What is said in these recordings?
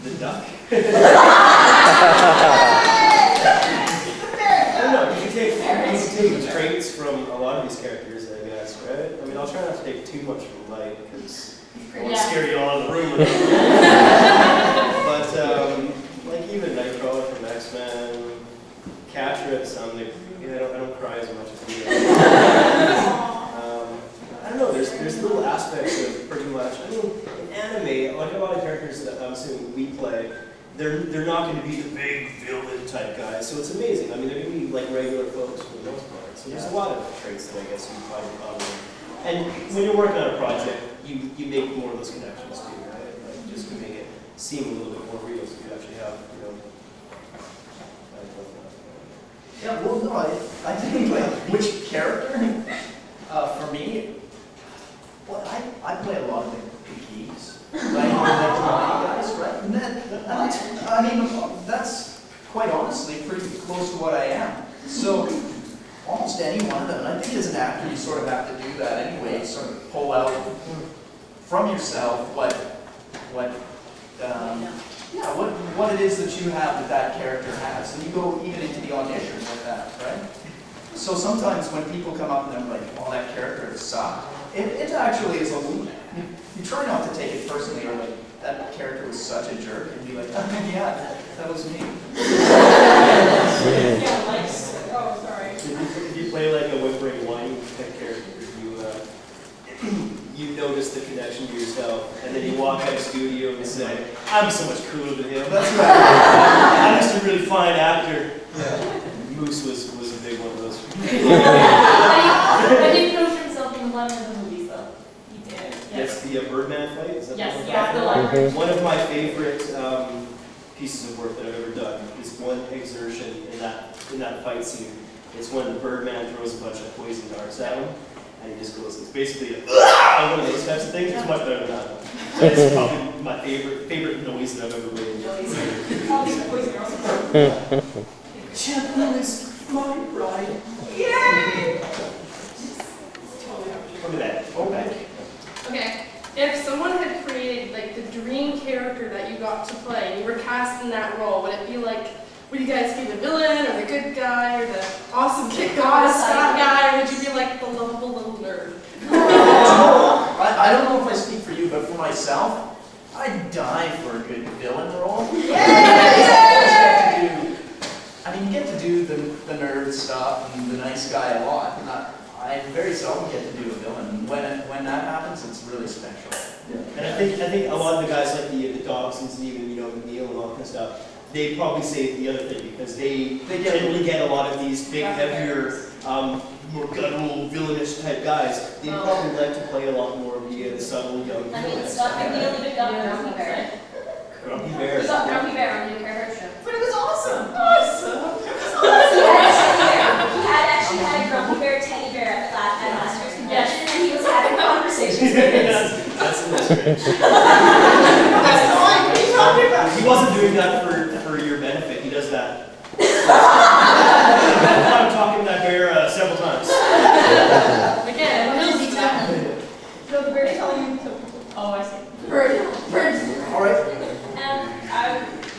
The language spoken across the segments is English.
The duck. I don't know, you can take traits from a lot of these characters, I guess, right? I mean, I'll try not to take too much from Light, because I want to scare you all in the room. But, like even Nightcrawler from X-Men, Catra to some degree, I don't cry as much as you. I don't know, there's little aspects of pretty much, I mean, in anime, like a lot of characters that I'm assuming we play, they're not going to be the big villain type guys, so it's amazing. I mean, they're going to be like regular folks for the most part. So there's a lot of traits that I guess you find in common. And when you're working on a project, you make more of those connections too, right? Like just to make it seem a little bit more real, so you actually have, you know. Yeah, well, no, I think like which character for me. Well, I play a lot of the geeks, like the guys, right? And that's quite honestly pretty close to what I am. So almost any one of them, and I think as an actor you sort of have to do that anyway, sort of pull out from yourself what it is that you have that character has, and you go even into the audition with that, right? So sometimes when people come up and they're like, "Oh, that character sucked," it actually is a little. You try not to take it personally, or like that character was such a jerk, and be like, "Oh, yeah, that was me." Yeah, like, oh, sorry. If you play like a whimpering whiny type character, you notice the connection to yourself, and then you walk out of the studio and say, "I'm so much cooler than him." That's right. I'm just a really fine actor. Yeah. Moose was a big one of those. But he proved himself in one of the movies, though. He did. Yes, the Birdman fight. Is that the one. One of my favorite pieces of work that I've ever done is one exertion in that fight scene. It's when the Birdman throws a bunch of poison darts at him, and he just goes. It's basically one of those types of things. It's much better than that. It's probably my favorite noise that I've ever made. All these poison darts. Champion is my bride. Yay! Look at that. Okay. Okay. If someone had created like the dream character that you got to play, and you were cast in that role, would it be like, would you guys be the villain or the good guy or the awesome kick-ass fat guy, or would you be like the lovable little nerd? I don't know if I speak for you, but for myself, I'd die for a good villain role. I mean, you get to do the nerd stuff and the nice guy a lot. I very seldom get to do a villain. When that happens, it's really special. Yeah. And I think a lot of the guys like the Dobsons and even McNeil and all that kind of stuff, they probably say the other thing because they generally get a lot of these big, heavier, more guttural, villainous type guys. They probably like to play a lot more of the subtle young. I mean, Scott McNeil even got Grumpy Bear. Grumpy Bear. He got Grumpy Bear on the New Carrot Show. But it was awesome! Awesome! He had actually had a Grumpy Bear teddy bear at last year's convention, and he was having conversations with it. That's great. That's the line! What are you talking about? He wasn't doing that for your benefit. He does that. I'm talking to that bear several times. Again, Will's done. No, the bear telling you to. Oh, I see. Bird. All right.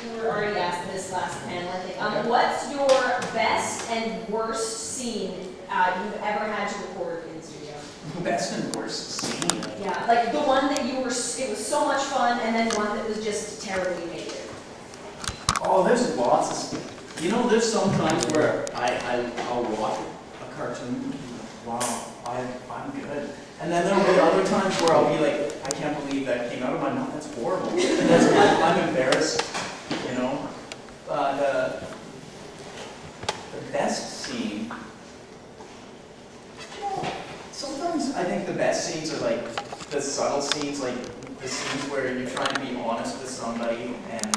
You were already asked this last panel, I think. What's your best and worst scene you've ever had to record in the studio? Best and worst scene. Yeah, like the one that it was so much fun, and then one that was just terribly negative. Oh, there's lots of stuff. You know, there's some times where I'll watch a cartoon, wow, I'm good. And then there'll be other times where I'll be like, I can't believe that came out of my mouth, that's horrible. And I'm embarrassed, you know. The best scene, sometimes I think the best scenes are like the subtle scenes, like the scenes where you're trying to be honest with somebody and